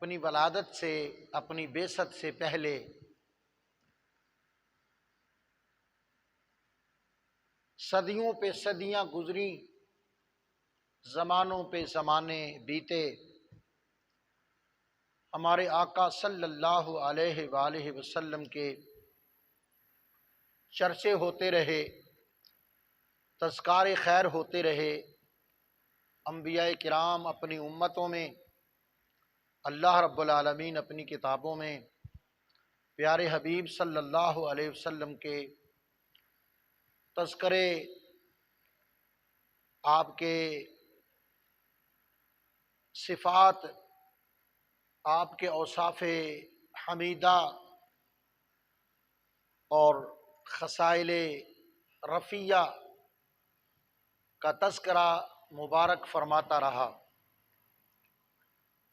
اپنی ولادت سے، اپنی بعثت سے پہلے صدیوں پہ صدیاں گزری، زمانوں پہ زمانے بیتے، ہمارے آقا صلی اللہ علیہ وآلہ وسلم کے چرچے ہوتے رہے، تذکار خیر ہوتے رہے، انبیاء کرام اپنی امتوں میں، اللہ رب العالمین اپنی کتابوں میں پیارے حبیب صلی اللہ علیہ وسلم کے تذکرے، آپ کے صفات، آپ کے اوصاف حمیدہ اور خصائل رفیہ کا تذکرہ مبارک فرماتا رہا۔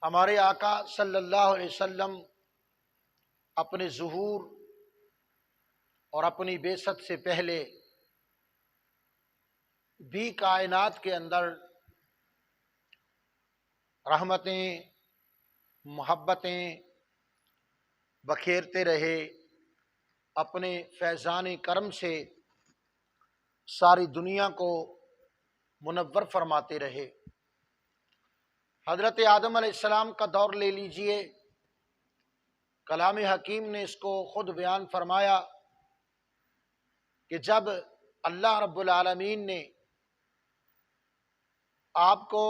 ہمارے آقا صلی اللہ علیہ وسلم اپنے ظہور اور اپنی بعثت سے پہلے بھی کائنات کے اندر رحمتیں، محبتیں بکھیرتے رہے، اپنے فیضان کرم سے ساری دنیا کو منور فرماتے رہے۔ حضرت آدم علیہ السلام کا دور لے لیجئے، کلام حکیم نے اس کو خود بیان فرمایا کہ جب اللہ رب العالمین نے آپ کو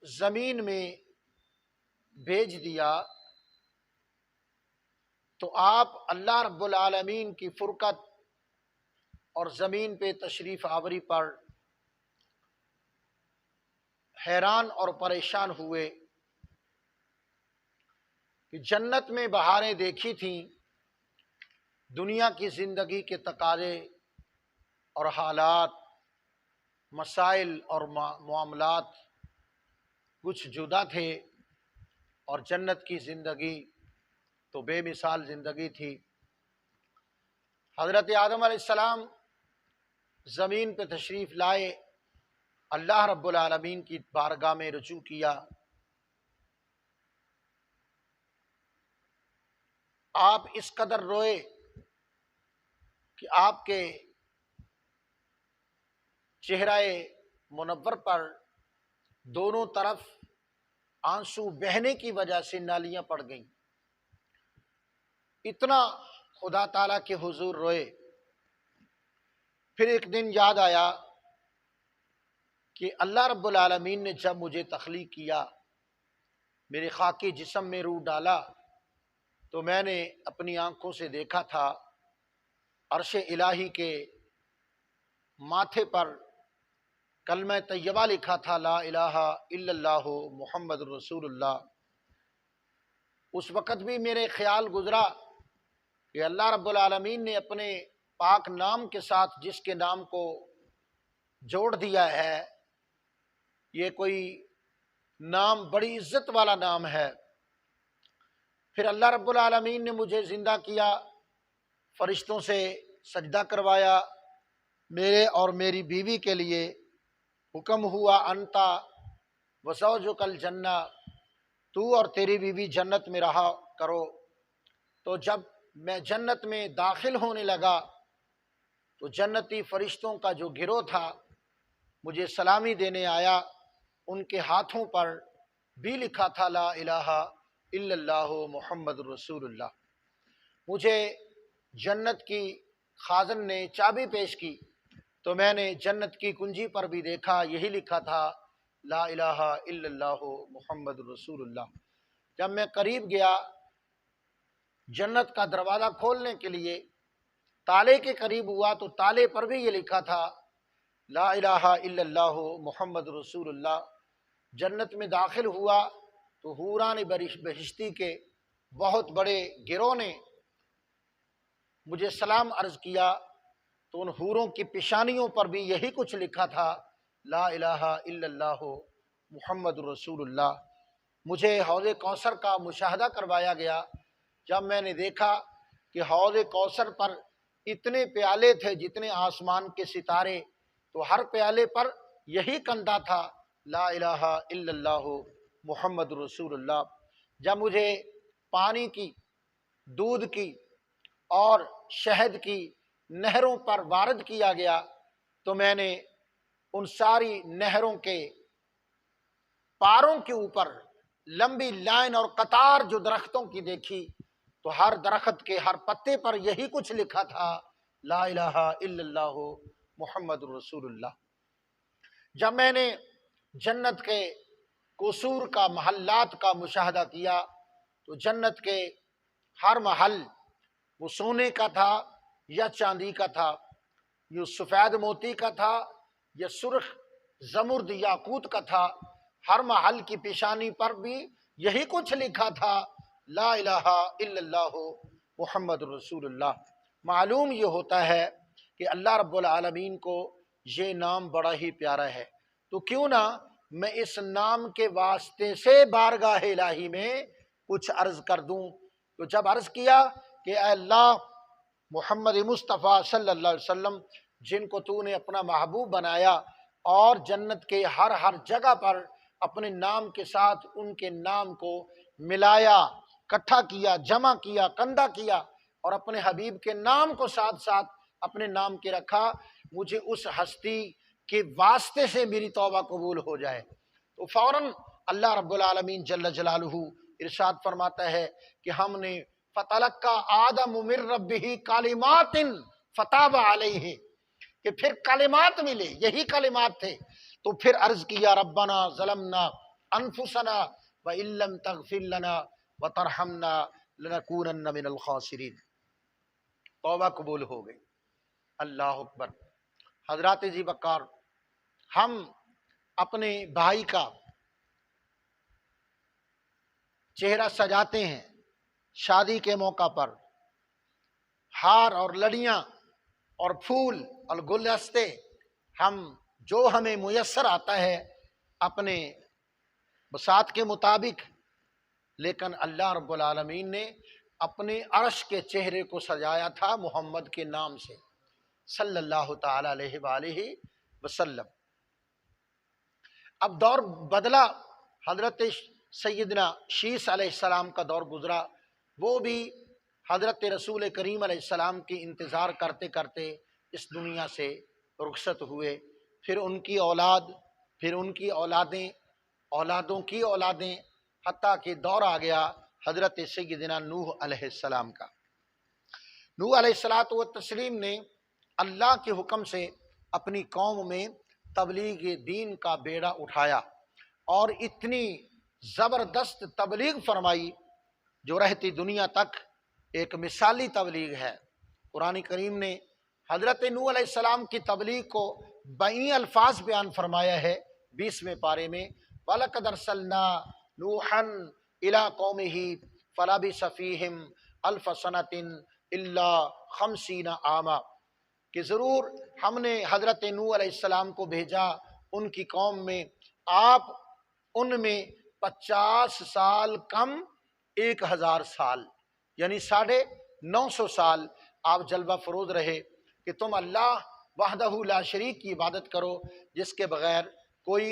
زمین میں بھیج دیا تو آپ اللہ رب العالمین کی فرقت اور زمین پہ تشریف آوری پر حیران اور پریشان ہوئے کہ جنت میں بہاریں دیکھی تھیں، دنیا کی زندگی کے تقاضے اور حالات، مسائل اور معاملات کچھ جدا تھے، اور جنت کی زندگی تو بے مثال زندگی تھی۔ حضرت آدم علیہ السلام زمین پہ تشریف لائے، اللہ رب العالمین کی بارگاہ میں رجوع کیا۔ آپ اس قدر روئے کہ آپ کے چہرہ منور پر دونوں طرف آنسو بہنے کی وجہ سے نالیاں پڑ گئیں، اتنا خدا تعالیٰ کے حضور روئے۔ پھر ایک دن یاد آیا کہ اللہ رب العالمین نے جب مجھے تخلیق کیا، میرے خاکی جسم میں روح ڈالا، تو میں نے اپنی آنکھوں سے دیکھا تھا عرش الہی کے ماتھے پر کلمہ طیبہ لکھا تھا، لا الہ الا اللہ محمد رسول اللہ۔ اس وقت بھی میرے خیال گزرا کہ اللہ رب العالمین نے اپنے پاک نام کے ساتھ جس کے نام کو جوڑ دیا ہے، یہ کوئی نام بڑی عزت والا نام ہے۔ پھر اللہ رب العالمین نے مجھے زندہ کیا، فرشتوں سے سجدہ کروایا، میرے اور میری بیوی کے لیے حکم ہوا، انتا وزوجک الجنہ، تو اور تیری بیوی جنت میں رہا کرو۔ تو جب میں جنت میں داخل ہونے لگا تو جنتی فرشتوں کا جو گروہ تھا مجھے سلامی دینے آیا، ان کے ہاتھوں پر بھی لکھا تھا لا الہ الا اللہ محمد رسول اللہ۔ مجھے جنت کی خازن نے چابی پیش کی تو میں نے جنت کی کنجی پر بھی دیکھا، یہی لکھا تھا لا الہ الا اللہ محمد رسول اللہ۔ جب میں قریب گیا جنت کا دروازہ کھولنے کے لیے، تالے کے قریب ہوا تو تالے پر بھی یہ لکھا تھا لا الہ الا اللہ محمد رسول اللہ۔ جنت میں داخل ہوا تو حوران بہشتی کے بہت بڑے گروہ نے مجھے سلام عرض کیا، تو ان حوروں کی پیشانیوں پر بھی یہی کچھ لکھا تھا لا الہ الا اللہ محمد رسول اللہ۔ مجھے حوض کوثر کا مشاہدہ کروایا گیا۔ جب میں نے دیکھا کہ حوض کوثر پر اتنے پیالے تھے جتنے آسمان کے ستارے، تو ہر پیالے پر یہی کندہ تھا لا الہ الا اللہ محمد رسول اللہ۔ جب مجھے پانی کی، دودھ کی اور شہد کی نہروں پر وارد کیا گیا تو میں نے ان ساری نہروں کے پاروں کے اوپر لمبی لائن اور قطار جو درختوں کی دیکھی تو ہر درخت کے ہر پتے پر یہی کچھ لکھا تھا، لا الہ الا اللہ محمد رسول اللہ۔ جب میں نے جنت کے قصور کا، محلات کا مشاہدہ کیا تو جنت کے ہر محل وہ سونے کا تھا یا چاندی کا تھا، یہ سفید موتی کا تھا یا سرخ زمرد یاقوت کا تھا، ہر محل کی پیشانی پر بھی یہی کچھ لکھا تھا، لا الہ الا اللہ محمد رسول اللہ۔ معلوم یہ ہوتا ہے کہ اللہ رب العالمین کو یہ نام بڑا ہی پیارا ہے، تو کیوں نہ میں اس نام کے واسطے سے بارگاہ الہی میں کچھ عرض کر دوں۔ تو جب عرض کیا کہ اے اللہ، محمد مصطفیٰ صلی اللہ علیہ وسلم جن کو تو نے اپنا محبوب بنایا اور جنت کے ہر جگہ پر اپنے نام کے ساتھ ان کے نام کو ملایا، اکٹھا کیا، جمع کیا، کندہ کیا اور اپنے حبیب کے نام کو ساتھ ساتھ اپنے نام کے رکھا، مجھے اس ہستی کے واسطے سے میری توبہ قبول ہو جائے۔ تو فوراً اللہ رب العالمین جل جلالہ ارشاد فرماتا ہے کہ ہم نے فتلقى آدم من ربہ کلمات فتاب علیہ، کہ پھر کلمات ملے، یہی کلمات تھے، تو پھر عرض کیا ربنا ظلمنا انفسنا وان لم تغفر لنا وترحمنا لنکونن من الخاسرین۔ توبہ قبول ہو گئی۔ اللہ اکبر۔ حضرات جی وقار، ہم اپنے بھائی کا چہرہ سجاتے ہیں شادی کے موقع پر، ہار اور لڑیاں اور پھول اور گلدستے، ہم جو ہمیں میسر آتا ہے اپنے بساط کے مطابق، لیکن اللہ رب العالمین نے اپنے عرش کے چہرے کو سجایا تھا محمد کے نام سے صلی اللہ تعالی علیہ وآلہ وسلم۔ اب دور بدلا، حضرت سیدنا شیس علیہ السلام کا دور گزرا، وہ بھی حضرت رسول کریم علیہ السلام کی انتظار کرتے کرتے اس دنیا سے رخصت ہوئے، پھر ان کی اولاد، پھر ان کی اولادیں، اولادوں کی اولادیں، حتیٰ کہ دور آ گیا حضرت سیدنا نوح علیہ السلام کا۔ نوح علیہ الصلوۃ والتسلیم نے اللہ کے حکم سے اپنی قوم میں تبلیغ دین کا بیڑا اٹھایا اور اتنی زبردست تبلیغ فرمائی جو رہتی دنیا تک ایک مثالی تبلیغ ہے۔ قرآن کریم نے حضرت نوح علیہ السلام کی تبلیغ کو بئی الفاظ بیان فرمایا ہے 20ویں پارے میں، وَلَقَدْ أَرْسَلْنَا نُوحًا إِلَىٰ قَوْمِهِ فَلَبِثَ فِيهِمْ أَلْفَ سَنَةٍ إِلَّا 50 عَامًا، کہ ضرور ہم نے حضرت نوح علیہ السلام کو بھیجا ان کی قوم میں، آپ ان میں 50 سال کم 1000 سال، یعنی 950 سال آپ جلوہ فروز رہے کہ تم اللہ وحدہ لا شریک کی عبادت کرو، جس کے بغیر کوئی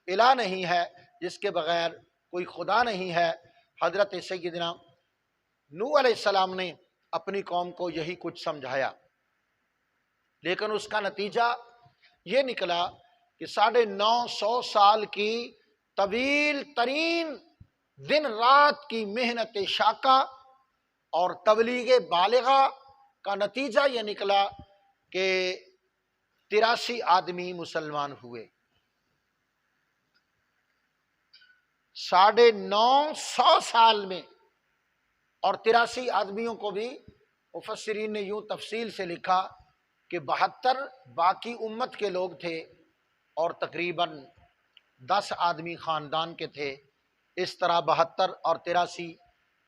الہ نہیں ہے، جس کے بغیر کوئی خدا نہیں ہے۔ حضرت سیدنا نوح علیہ السلام نے اپنی قوم کو یہی کچھ سمجھایا، لیکن اس کا نتیجہ یہ نکلا کہ 950 سال کی طویل ترین دن رات کی محنت شاقہ اور تبلیغ بالغہ کا نتیجہ یہ نکلا کہ 83 آدمی مسلمان ہوئے۔ 950 سال میں، اور 83 آدمیوں کو بھی مفسرین نے یوں تفصیل سے لکھا کہ 72 باقی امت کے لوگ تھے اور تقریباً 10 آدمی خاندان کے تھے۔ اس طرح 72 اور 83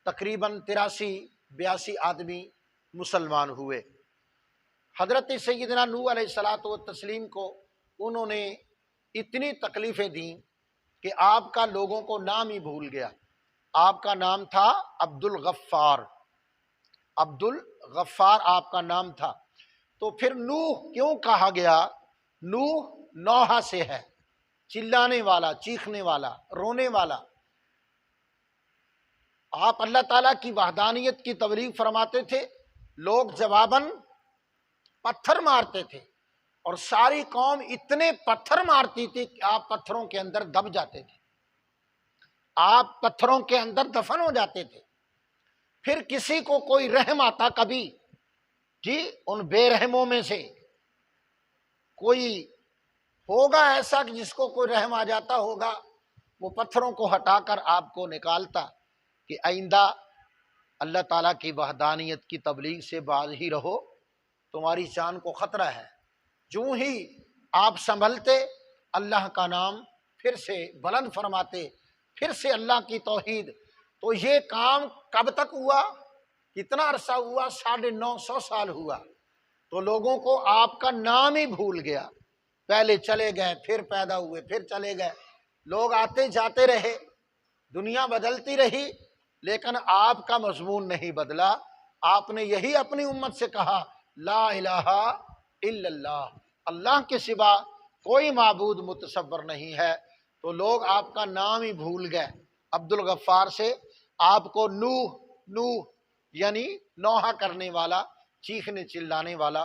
تقریباً 82 آدمی مسلمان ہوئے۔ حضرت سیدنا نوح علیہ الصلوۃ والتسلیم کو انہوں نے اتنی تکلیفیں دیں کہ آپ کا لوگوں کو نام ہی بھول گیا۔ آپ کا نام تھا عبد الغفار، عبد الغفار آپ کا نام تھا۔ تو پھر نوح کیوں کہا گیا؟ نوح نوحہ سے ہے، چلانے والا، چیخنے والا، رونے والا۔ آپ اللہ تعالیٰ کی وحدانیت کی تبلیغ فرماتے تھے، لوگ جواباً پتھر مارتے تھے، اور ساری قوم اتنے پتھر مارتی تھی کہ آپ پتھروں کے اندر دب جاتے تھے، آپ پتھروں کے اندر دفن ہو جاتے تھے۔ پھر کسی کو کوئی رحم آتا کبھی، جی ان بے رحموں میں سے کوئی ہوگا ایسا کہ جس کو کوئی رحم آ جاتا ہوگا، وہ پتھروں کو ہٹا کر آپ کو نکالتا کہ آئندہ اللہ تعالیٰ کی وحدانیت کی تبلیغ سے باز ہی رہو، تمہاری جان کو خطرہ ہے۔ جو ہی آپ سنبھلتے، اللہ کا نام پھر سے بلند فرماتے، پھر سے اللہ کی توحید۔ تو یہ کام کب تک ہوا؟ کتنا عرصہ ہوا؟ 950 سال ہوا۔ تو لوگوں کو آپ کا نام ہی بھول گیا، پہلے چلے گئے، پھر پیدا ہوئے، پھر چلے گئے، لوگ آتے جاتے رہے، دنیا بدلتی رہی، لیکن آپ کا مضمون نہیں بدلا۔ آپ نے یہی اپنی امت سے کہا، لا الہ الا اللہ، اللہ کے سوا کوئی معبود متصور نہیں ہے۔ تو لوگ آپ کا نام ہی بھول گئے۔ عبد الغفار سے آپ کو نوح یعنی نوحہ کرنے والا، چیخنے چلانے والا